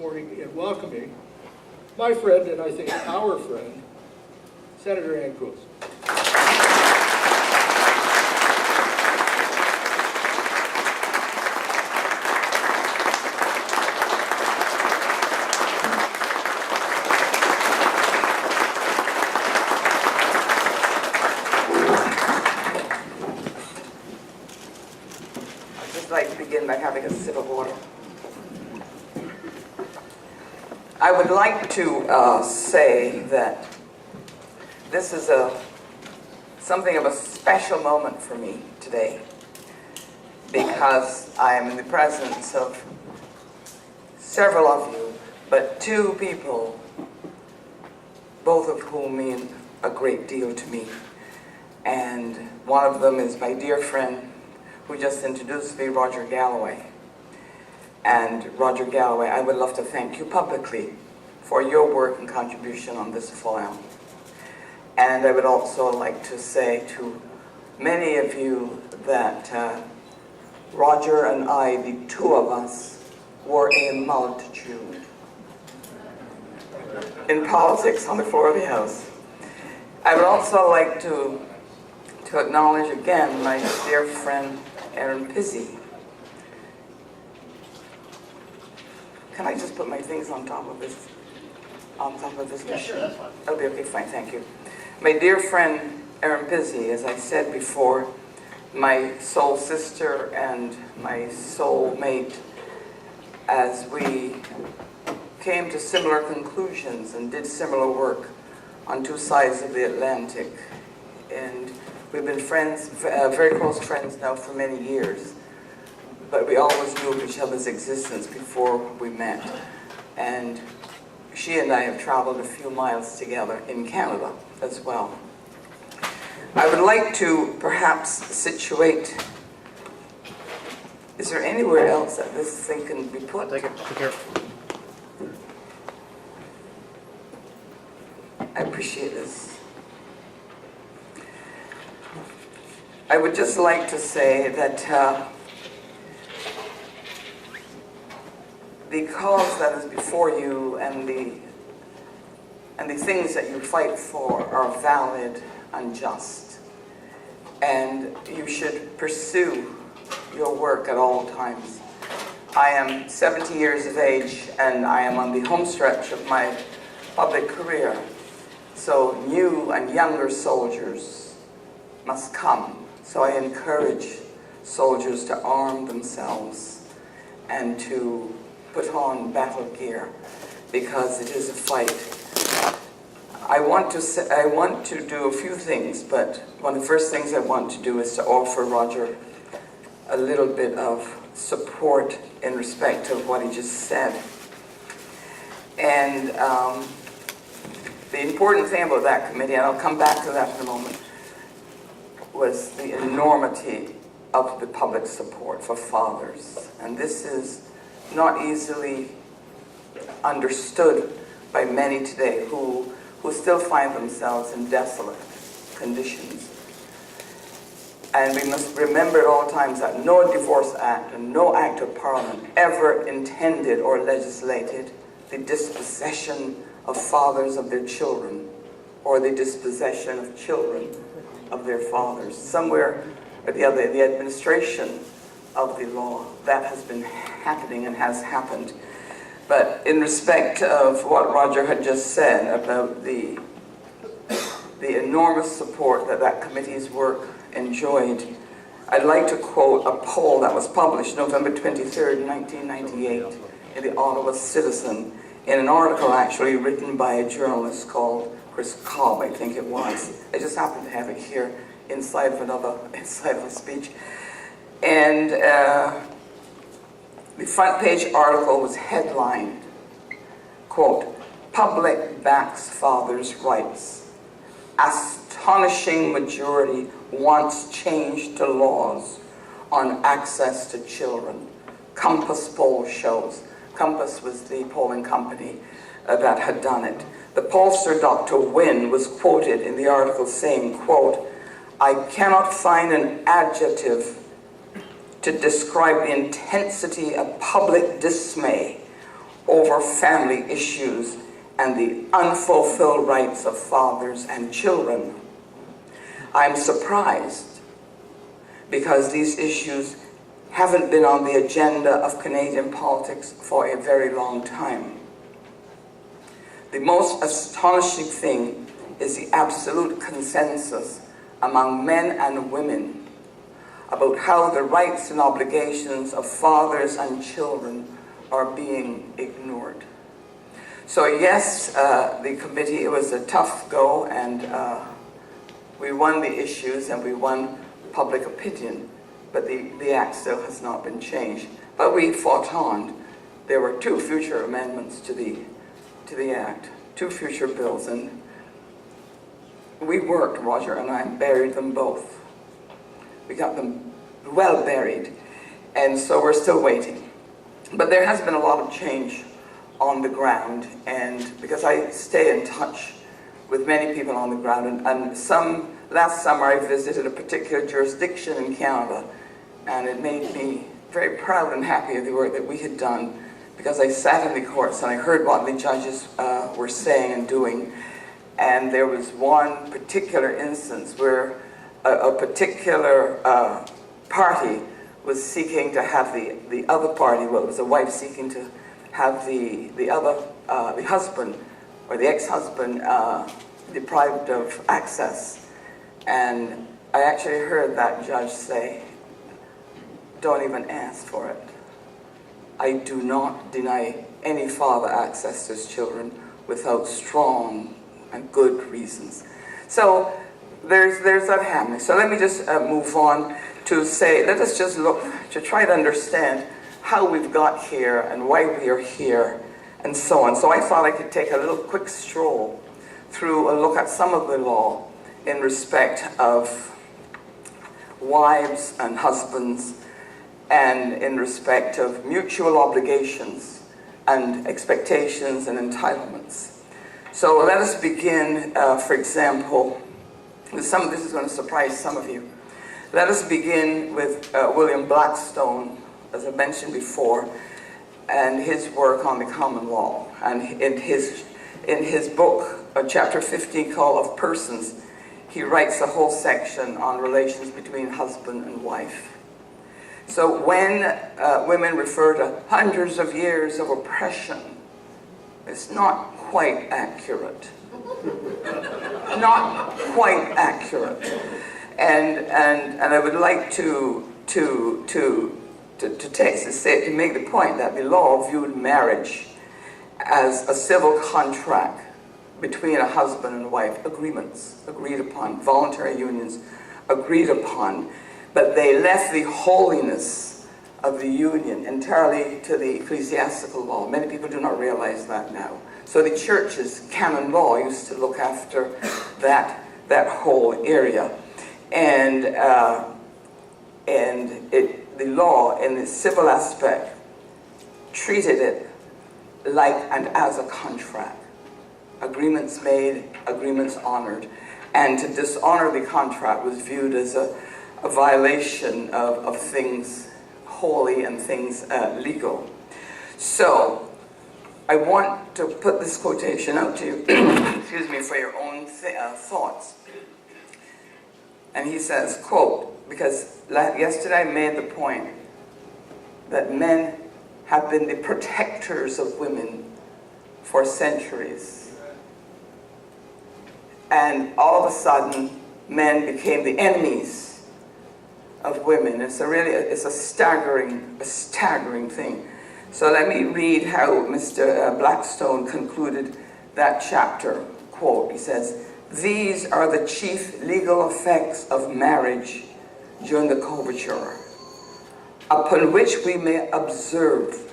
morning in welcoming my friend, and I think our friend, Senator Ann Cruz. I'd just like to begin by having a sip of water. I would like to say that this is something of a special moment for me today, because I am in the presence of several of you, but two people, both of whom mean a great deal to me. And one of them is my dear friend who just introduced me, Roger Galloway. And Roger Galloway, I would love to thank you publicly for your work and contribution on this file. And I would also like to say to many of you that Roger and I, the two of us, were a multitude in politics on the floor of the House. I would also like to acknowledge again my dear friend Aaron Pizzi. Can I just put my things on top of this? Yeah, sure, that's fine. Okay, fine, thank you. My dear friend Aaron Pizzi, as I said before, my soul sister and my soul mate, as we came to similar conclusions and did similar work on two sides of the Atlantic. And we've been friends, very close friends now for many years. But we always knew of each other's existence before we met. And she and I have traveled a few miles together in Canada as well. I would like to perhaps situate, is there anywhere else that this thing can be put? Take it here. I appreciate this. I would just like to say that the cause that is before you and the things that you fight for are valid and just. And you should pursue your work at all times. I am 70 years of age and I am on the home stretch of my public career. So new and younger soldiers must come. So I encourage soldiers to arm themselves and to put on battle gear, because it is a fight. I want to do a few things, but one of the first things I want to do is to offer Roger a little bit of support in respect of what he just said. And the important thing about that committee, and I'll come back to that in a moment, was the enormity of the public support for fathers. And this is not easily understood by many today who still find themselves in desolate conditions. And we must remember at all times that no Divorce Act and no Act of Parliament ever intended or legislated the dispossession of fathers of their children, or the dispossession of children of their fathers. Somewhere or the other, the administration of the law, that has been happening and has happened. But in respect of what Roger had just said about the enormous support that committee's work enjoyed, I'd like to quote a poll that was published November 23rd, 1998 in the Ottawa Citizen, in an article actually written by a journalist called Chris Cobb, I think it was. I just happen to have it here inside of a speech. And the front page article was headlined, quote, "Public backs father's rights. Astonishing majority wants change to laws on access to children. Compass poll shows." Compass was the polling company that had done it. The pollster, Dr. Wynne, was quoted in the article saying, quote, "I cannot find an adjective to describe the intensity of public dismay over family issues and the unfulfilled rights of fathers and children. I'm surprised because these issues haven't been on the agenda of Canadian politics for a very long time. The most astonishing thing is the absolute consensus among men and women about how the rights and obligations of fathers and children are being ignored. So yes, the committee, it was a tough go, and we won the issues and we won public opinion, but the act still has not been changed. But we fought on. There were 2 future amendments to the act, 2 future bills, and we worked, Roger and I, buried them both. We got them well buried, and so we're still waiting. But there has been a lot of change on the ground, and because I stay in touch with many people on the ground, and last summer I visited a particular jurisdiction in Canada, and it made me very proud and happy of the work that we had done, because I sat in the courts and I heard what the judges were saying and doing. And there was one particular instance where a particular party was seeking to have the other party, well, it was a wife seeking to have the husband or the ex-husband deprived of access. And I actually heard that judge say, "Don't even ask for it. I do not deny any father access to his children without strong and good reasons." So there's that happening. So let me just move on to say, let us just look to try to understand how we've got here and why we are here and so on. So I thought I could take a little quick stroll through a look at some of the law in respect of wives and husbands, and in respect of mutual obligations and expectations and entitlements. So let us begin, for example, with some of this is going to surprise some of you. Let us begin with William Blackstone, as I mentioned before, and his work on the common law. And in his book, chapter 15 called Of Persons, he writes a whole section on relations between husband and wife. So when women refer to hundreds of years of oppression, it's not quite accurate. Not quite accurate. And I would like to make the point that the law viewed marriage as a civil contract between a husband and wife, agreements agreed upon, voluntary unions agreed upon, but they left the holiness of the union entirely to the ecclesiastical law. Many people do not realize that now. So the church's canon law used to look after that whole area. And the law in the civil aspect treated it like and as a contract. Agreements made, agreements honored. And to dishonor the contract was viewed as a violation of things holy and things legal. So I want to put this quotation out to you, excuse me, for your own thoughts. And he says, quote, because yesterday I made the point that men have been the protectors of women for centuries. And all of a sudden, men became the enemies of women. It's a staggering thing. So let me read how Mr. Blackstone concluded that chapter. Quote, he says, "These are the chief legal effects of marriage during the coverture, upon which we may observe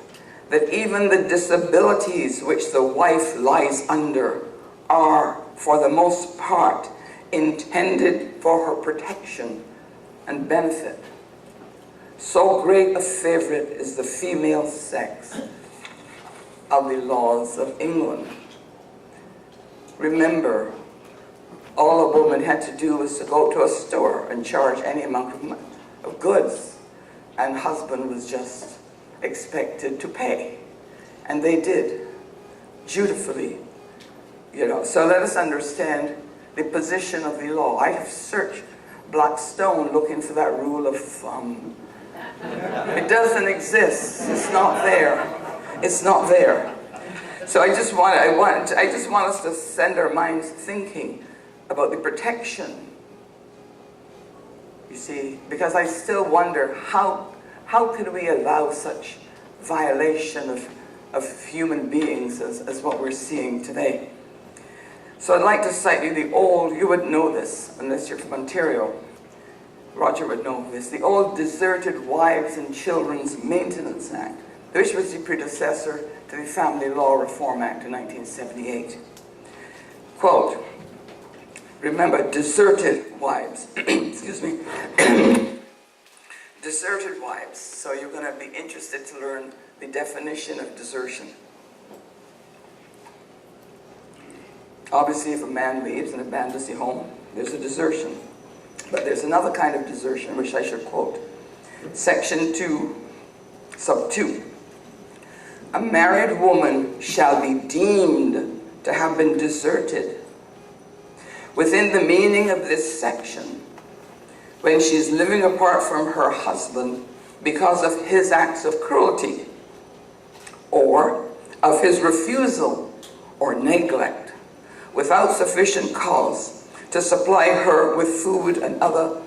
that even the disabilities which the wife lies under are, for the most part, intended for her protection and benefit. So great a favorite is the female sex of the laws of England. Remember, all a woman had to do was to go to a store and charge any amount of goods, and husband was just expected to pay. And they did, dutifully. So let us understand the position of the law. I have searched Blackstone looking for that rule of thumb. It doesn't exist. It's not there. It's not there. So I just want us to send our minds thinking about the protection. You see, because I still wonder how could we allow such violation of human beings as what we're seeing today. So I'd like to cite you you would know this, unless you're from Ontario. Roger would know this. The old Deserted Wives and Children's Maintenance Act, which was the predecessor to the Family Law Reform Act in 1978. Quote, remember, deserted wives, excuse me, deserted wives. So you're going to be interested to learn the definition of desertion. Obviously, if a man leaves and abandons the home, there's a desertion. But there's another kind of desertion, which I should quote. Section 2, sub 2. A married woman shall be deemed to have been deserted within the meaning of this section when she is living apart from her husband because of his acts of cruelty or of his refusal or neglect without sufficient cause to supply her with food and other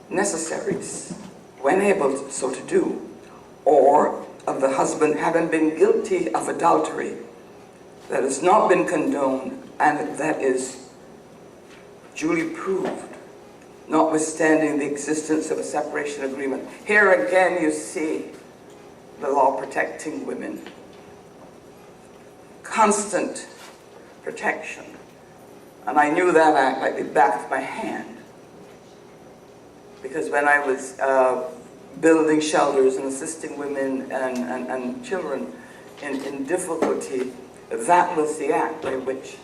necessaries when able so to do, or of the husband having been guilty of adultery that has not been condoned and that is duly proved, notwithstanding the existence of a separation agreement. Here again you see the law protecting women. Constant protection. And I knew that act like the back of my hand. Because when I was building shelters and assisting women and children in difficulty, that was the act by which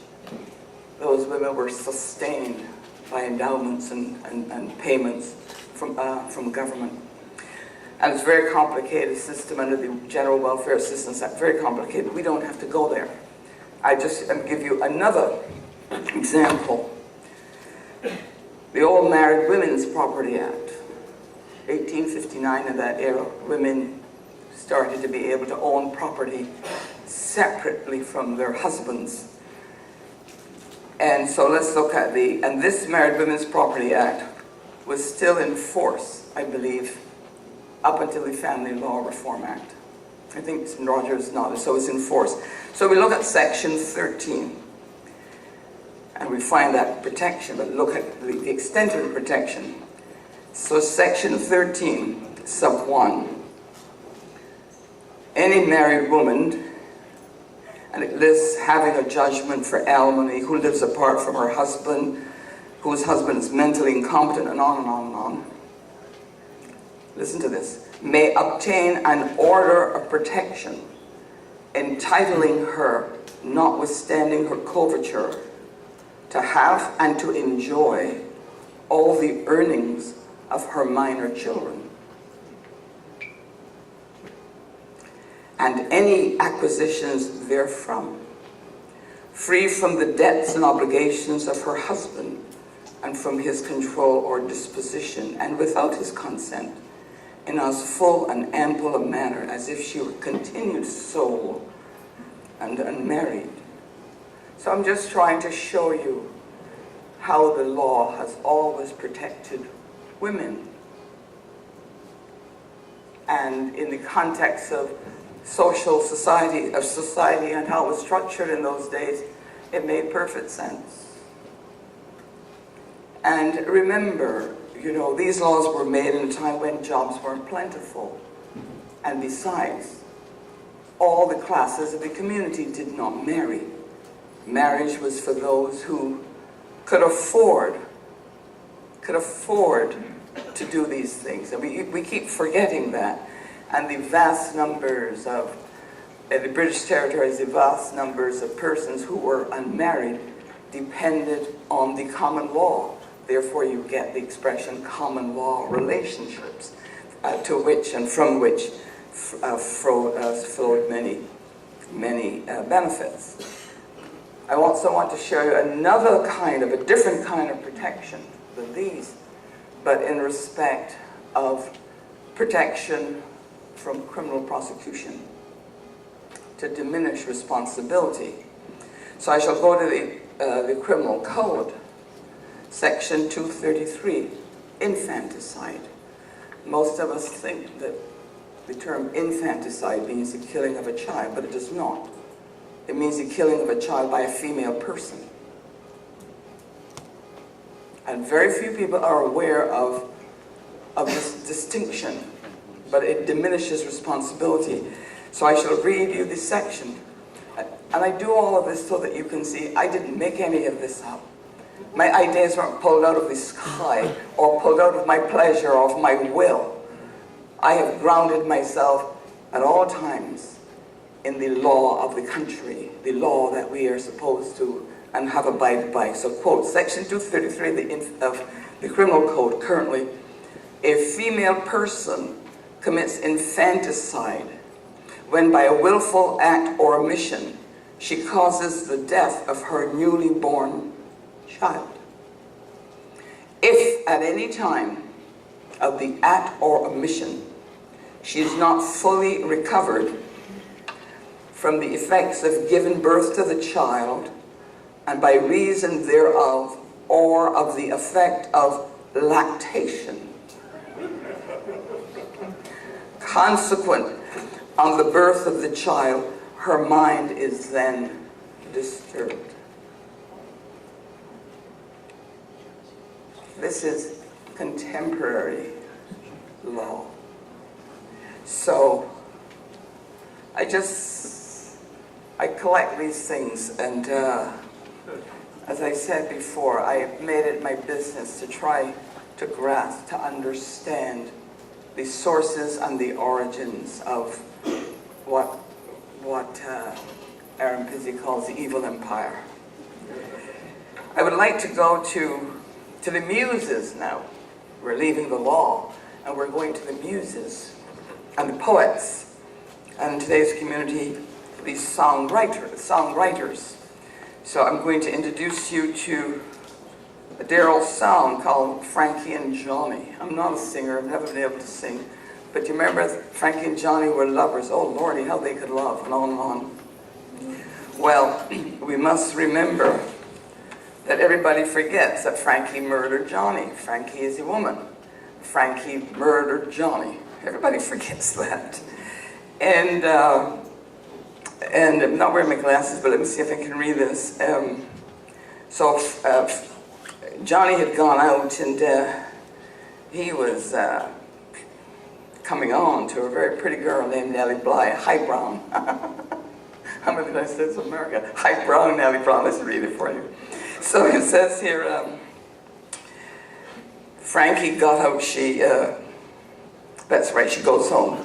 those women were sustained by endowments and payments from government. And it's a very complicated system under the General Welfare Assistance Act, very complicated. We don't have to go there. I just give you another example. The old Married Women's Property Act, 1859, in that era, women started to be able to own property separately from their husbands. And so let's look at and this Married Women's Property Act was still in force, I believe, up until the Family Law Reform Act. I think Rogers nodded, so it's in force. So we look at Section 13, and we find that protection, but look at the extent of the protection. So Section 13, sub 1, any married woman, and it lists having a judgment for alimony, who lives apart from her husband, whose husband is mentally incompetent, and on and on and on. Listen to this. May obtain an order of protection entitling her, notwithstanding her coverture, to have and to enjoy all the earnings of her minor children, and any acquisitions therefrom, free from the debts and obligations of her husband, and from his control or disposition, and without his consent, in as full and ample a manner as if she were continued sole and unmarried. So I'm just trying to show you how the law has always protected women. And in the context of society and how it was structured in those days, it made perfect sense. And remember, these laws were made in a time when jobs weren't plentiful. And besides, all the classes of the community did not marry. Marriage was for those who could afford to do these things. And we keep forgetting that. And the vast numbers of, in the British territories, the vast numbers of persons who were unmarried depended on the common law. Therefore, you get the expression common law relationships, to which and from which flowed many many benefits. I also want to show you another kind of, a different kind of protection than these, but in respect of protection from criminal prosecution, to diminish responsibility. So I shall go to the Criminal Code, Section 233, infanticide. Most of us think that the term infanticide means the killing of a child, but it does not. It means the killing of a child by a female person. And very few people are aware of this distinction, but it diminishes responsibility. So I shall read you this section. And I do all of this so that you can see I didn't make any of this up. My ideas weren't pulled out of the sky or pulled out of my pleasure or of my will. I have grounded myself at all times in the law of the country, the law that we are supposed to and have abided by. So quote, Section 233 of the Criminal Code currently, a female person commits infanticide when by a willful act or omission she causes the death of her newly born child. If at any time of the act or omission she is not fully recovered from the effects of giving birth to the child, and by reason thereof, or of the effect of lactation, consequent on the birth of the child, her mind is then disturbed. This is contemporary law. So, I collect these things, and as I said before, I made it my business to try to grasp, to understand the sources and the origins of what Aaron Pizzey calls the evil empire. I would like to go to the muses now. We're leaving the law, and we're going to the muses and the poets, and in today's community, these songwriters. So I'm going to introduce you to a dear old song called Frankie and Johnny. I'm not a singer, I've never been able to sing, but you remember Frankie and Johnny were lovers. Oh Lordy, how they could love, and on and on. Well, we must remember that everybody forgets that Frankie murdered Johnny. Frankie is a woman. Frankie murdered Johnny. Everybody forgets that. And I'm not wearing my glasses, but let me see if I can read this. Johnny had gone out, and he was coming on to a very pretty girl named Nellie Bly, High Brown. How many United States of America? High Brown, Nellie Brown. Let's read it for you. So it says here, Frankie got out, that's right, she goes home.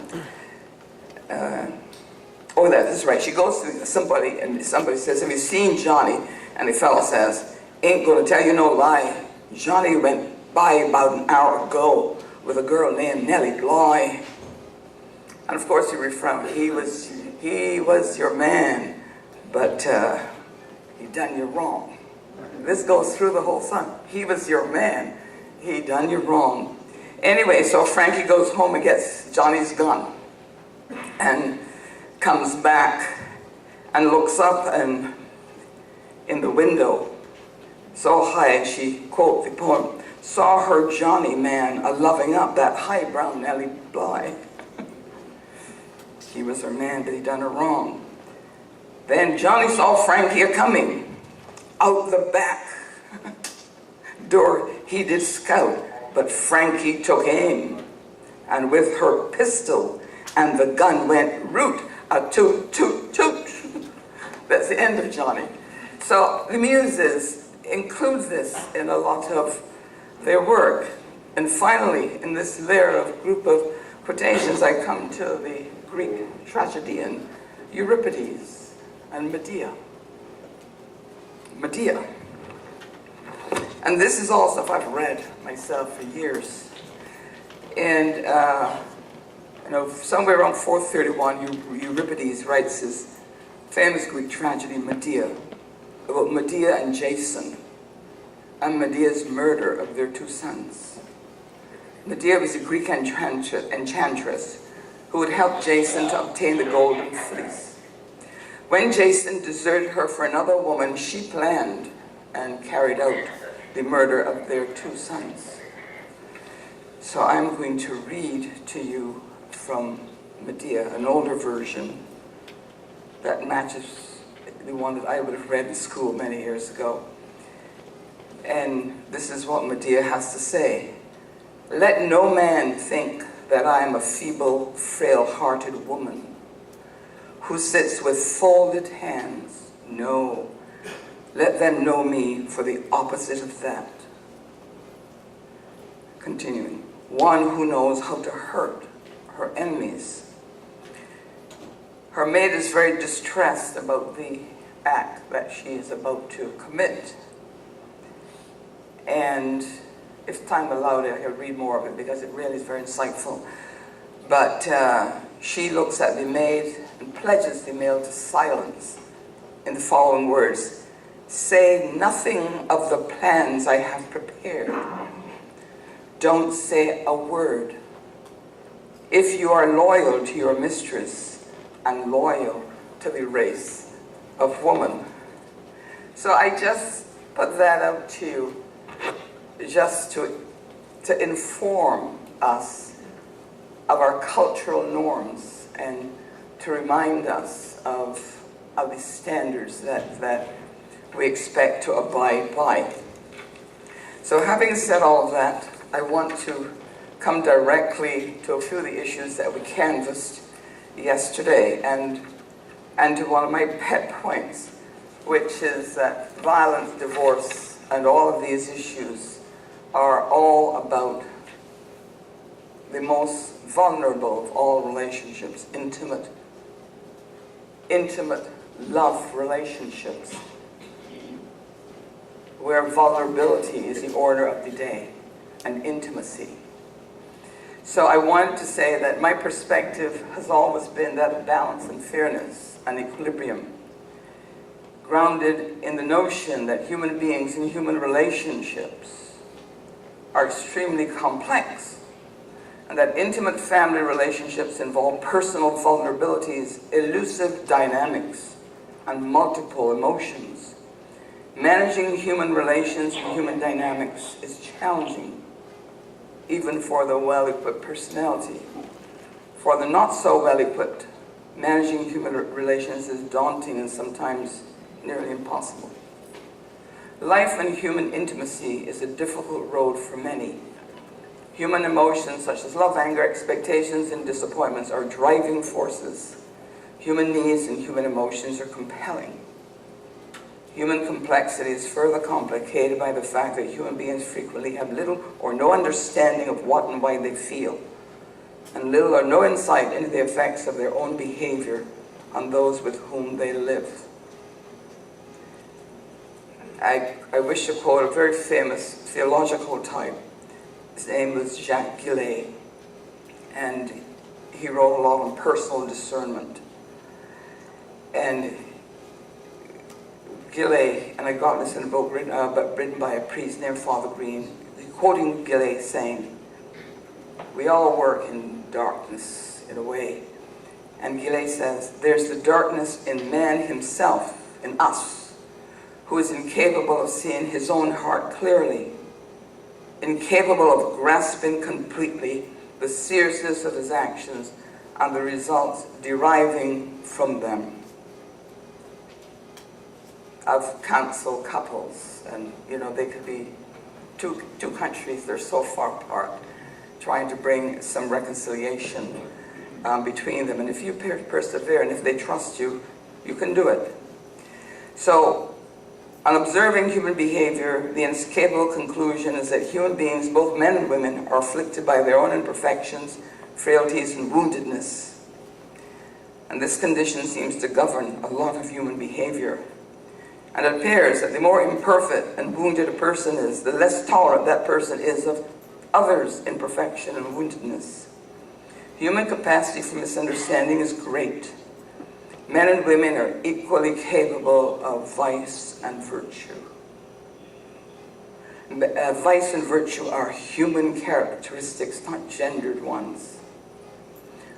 That's right, she goes to somebody, and somebody says, have you seen Johnny? And the fellow says, ain't gonna tell you no lie. Johnny went by about an hour ago with a girl named Nellie Bly. And of course he refrained, he was your man, but he done you wrong. This goes through the whole song. He was your man, he done you wrong. Anyway, so Frankie goes home and gets Johnny's gun and comes back and looks up and in the window so high, and she, quote the poem, saw her Johnny man a-loving up that high brown Nellie Bly. He was her man, but he done her wrong. Then Johnny saw Frankie a-coming out the back door. He did scout, but Frankie took aim, and with her pistol and the gun went root, a toot, toot, toot. That's the end of Johnny. So the Muses includes this in a lot of their work. And finally, in this layer of group of quotations, I come to the Greek tragedian Euripides and Medea. And this is all stuff I've read myself for years. And somewhere around 431, Euripides writes his famous Greek tragedy, Medea, about Medea and Jason, and Medea's murder of their 2 sons. Medea was a Greek enchantress who would help Jason to obtain the golden fleece. When Jason deserted her for another woman, she planned and carried out the murder of their 2 sons. So I'm going to read to you from Medea, an older version that matches the one that I would have read in school many years ago. And this is what Medea has to say. Let no man think that I am a feeble, frail-hearted woman who sits with folded hands. No, let them know me for the opposite of that. Continuing, one who knows how to hurt her enemies. Her maid is very distressed about the act that she is about to commit. And if time allowed it, I could read more of it because it really is very insightful. But she looks at the maid and pledges the maid to silence in the following words. Say nothing of the plans I have prepared. Don't say a word. If you are loyal to your mistress and loyal to the race of woman. So I just put that out to you just to inform us of our cultural norms and to remind us of the standards that we expect to abide by. So having said all of that, I want to come directly to a few of the issues that we canvassed yesterday and to one of my pet points, which is that violence, divorce, and all of these issues are all about the most vulnerable of all relationships, intimate love relationships, where vulnerability is the order of the day, and intimacy. So I wanted to say that my perspective has always been that of balance and fairness and equilibrium, grounded in the notion that human beings and human relationships are extremely complex, and that intimate family relationships involve personal vulnerabilities, elusive dynamics, and multiple emotions. Managing human relations and human dynamics is challenging, even for the well-equipped personality. For the not so well-equipped, managing human relations is daunting and sometimes nearly impossible. Life and human intimacy is a difficult road for many. Human emotions such as love, anger, expectations, and disappointments are driving forces. Human needs and human emotions are compelling. Human complexity is further complicated by the fact that human beings frequently have little or no understanding of what and why they feel, and little or no insight into the effects of their own behavior on those with whom they live. I wish to quote a very famous theological type. His name was Jacques Gillet, and he wrote a lot on personal discernment. And Gillet, and I got this in a book written by a priest named Father Green, quoting Gillet saying, we all work in darkness in a way. And Gillet says, there's the darkness in man himself, in us, who is incapable of seeing his own heart clearly, incapable of grasping completely the seriousness of his actions and the results deriving from them. I've counseled couples, and they could be two countries, they're so far apart, trying to bring some reconciliation between them. And if you persevere and if they trust you, you can do it. So, on observing human behavior, the inescapable conclusion is that human beings, both men and women, are afflicted by their own imperfections, frailties, and woundedness. And this condition seems to govern a lot of human behavior. And it appears that the more imperfect and wounded a person is, the less tolerant that person is of others' imperfection and woundedness. Human capacity for misunderstanding is great. Men and women are equally capable of vice and virtue. Vice and virtue are human characteristics, not gendered ones.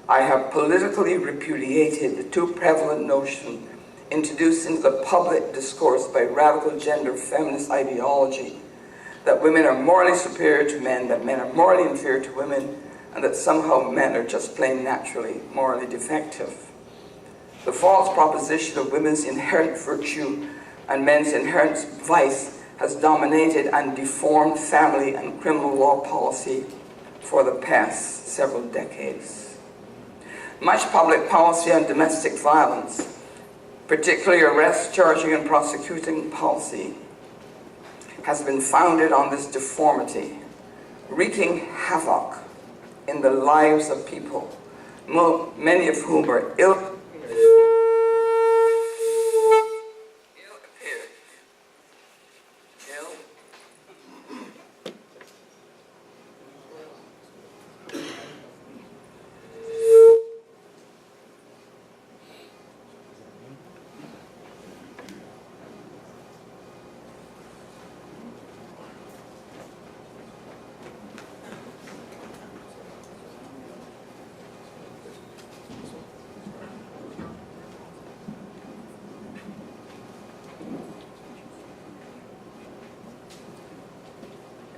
I have politically repudiated the too prevalent notion introduced into the public discourse by radical gender feminist ideology that women are morally superior to men, that men are morally inferior to women, and that somehow men are just plain naturally morally defective. The false proposition of women's inherent virtue and men's inherent vice has dominated and deformed family and criminal law policy for the past several decades. Much public policy on domestic violence, particularly arrest, charging, and prosecuting policy, has been founded on this deformity, wreaking havoc in the lives of people, many of whom are ill-prepared.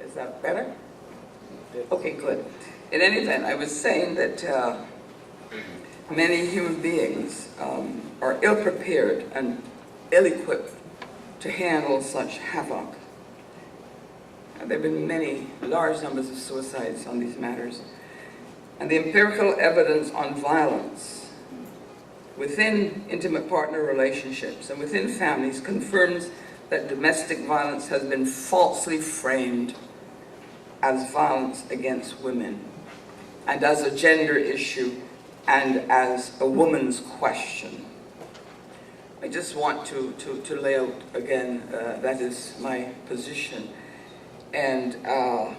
Is that better? Okay, good. In any event, I was saying that many human beings are ill-prepared and ill-equipped to handle such havoc. There have been many, large numbers of suicides on these matters. And the empirical evidence on violence within intimate partner relationships and within families confirms that domestic violence has been falsely framed as violence against women, and as a gender issue, and as a woman's question. I just want to lay out again, that is my position. And I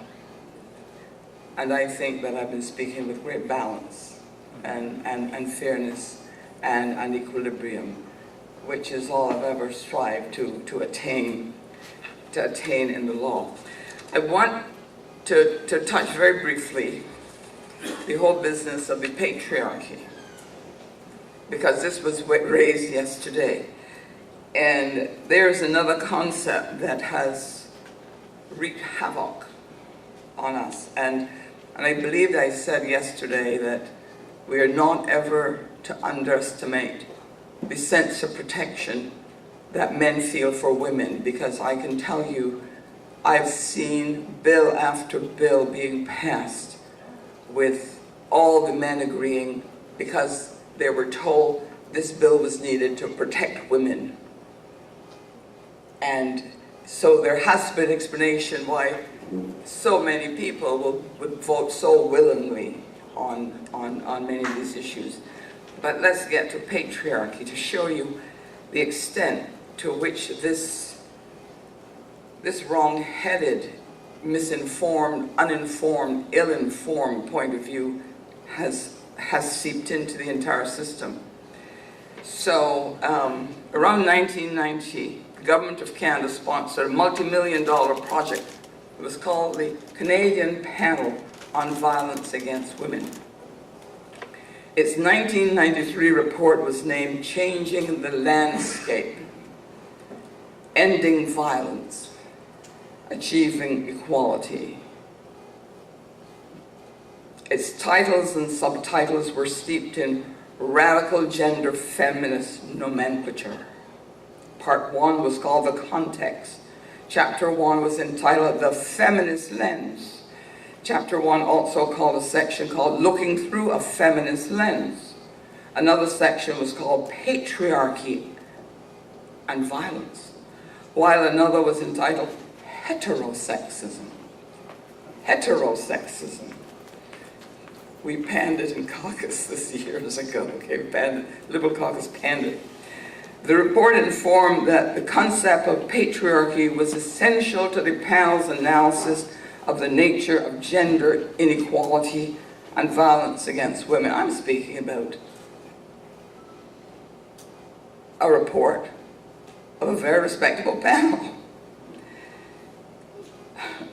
think that I've been speaking with great balance and fairness and equilibrium, which is all I've ever strived to attain in the law. I want to touch very briefly the whole business of the patriarchy, because this was raised yesterday. And there's another concept that has wreaked havoc on us. And I believe I said yesterday that we are not ever to underestimate the sense of protection that men feel for women, because I can tell you I've seen bill after bill being passed with all the men agreeing because they were told this bill was needed to protect women. And so there has to be an explanation why so many people would vote so willingly on many of these issues. But let's get to patriarchy to show you the extent to which this wrong-headed, misinformed, uninformed, ill-informed point of view has seeped into the entire system. So around 1990, the government of Canada sponsored a multi-million-dollar project. It was called the Canadian Panel on Violence Against Women. Its 1993 report was named Changing the Landscape, Ending Violence, Achieving Equality. Its titles and subtitles were steeped in radical gender feminist nomenclature. Part 1 was called The Context. Chapter 1 was entitled The Feminist Lens. Chapter 1 also called a section called Looking Through a Feminist Lens. Another section was called Patriarchy and Violence, while another was entitled Heterosexism. Heterosexism. We panned it in caucus this years ago. Okay, Liberal caucus panned it. The report informed that the concept of patriarchy was essential to the panel's analysis of the nature of gender inequality and violence against women. I'm speaking about a report of a very respectable panel.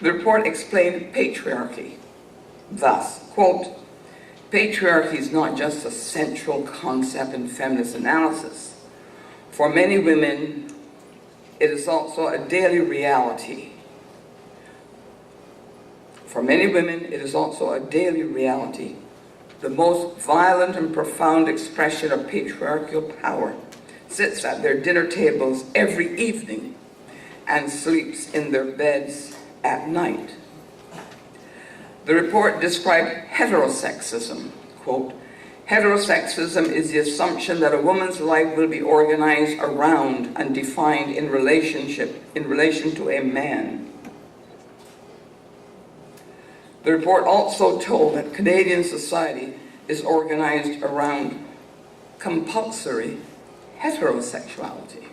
The report explained patriarchy thus, quote, "Patriarchy is not just a central concept in feminist analysis. For many women, it is also a daily reality. For many women, it is also a daily reality. The most violent and profound expression of patriarchal power sits at their dinner tables every evening and sleeps in their beds at night." The report described heterosexism, quote, "Heterosexism is the assumption that a woman's life will be organized around and defined in relation to a man." The report also told that Canadian society is organized around compulsory heterosexuality,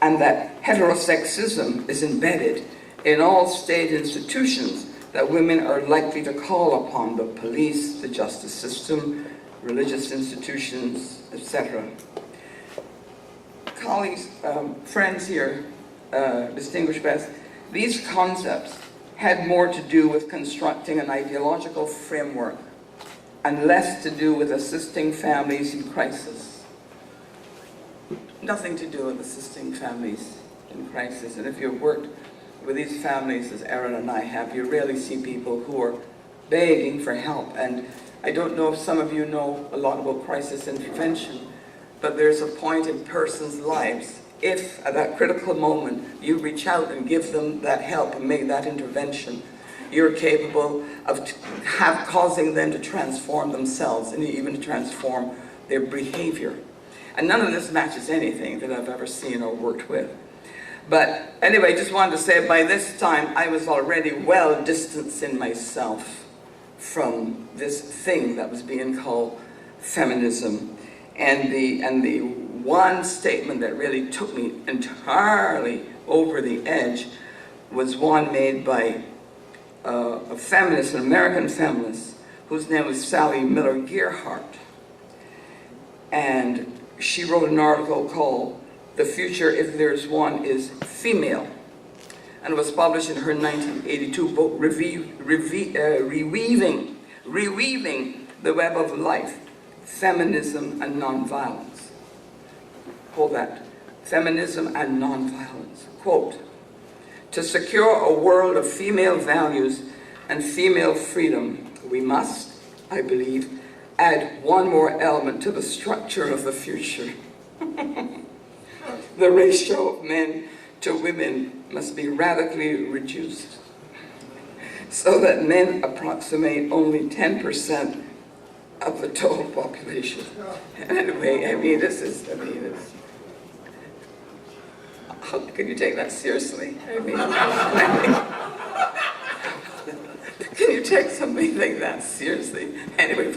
and that heterosexism is embedded in all state institutions that women are likely to call upon: the police, the justice system, religious institutions, etc. Colleagues, friends here, distinguished guests, these concepts had more to do with constructing an ideological framework and less to do with assisting families in crisis. Nothing to do with assisting families in crisis. And if you've worked with these families, as Erin and I have, you rarely see people who are begging for help. And I don't know if some of you know a lot about crisis intervention, but there's a point in persons' lives, if at that critical moment you reach out and give them that help and make that intervention, you're capable of causing them to transform themselves and even to transform their behavior. And none of this matches anything that I've ever seen or worked with. But anyway, just wanted to say by this time I was already well distanced in myself from this thing that was being called feminism. And the one statement that really took me entirely over the edge was one made by a feminist, an American feminist, whose name was Sally Miller Gearhart. And she wrote an article called "The Future, If There's One, is Female," and it was published in her 1982 book, Reweaving the Web of Life, Feminism and Nonviolence. Hold that. Feminism and Nonviolence. Quote, "To secure a world of female values and female freedom, we must, I believe, add one more element to the structure of the future. The ratio of men to women must be radically reduced so that men approximate only 10% of the total population." Anyway, how can you take that seriously? Can you take something like that seriously? Anyway.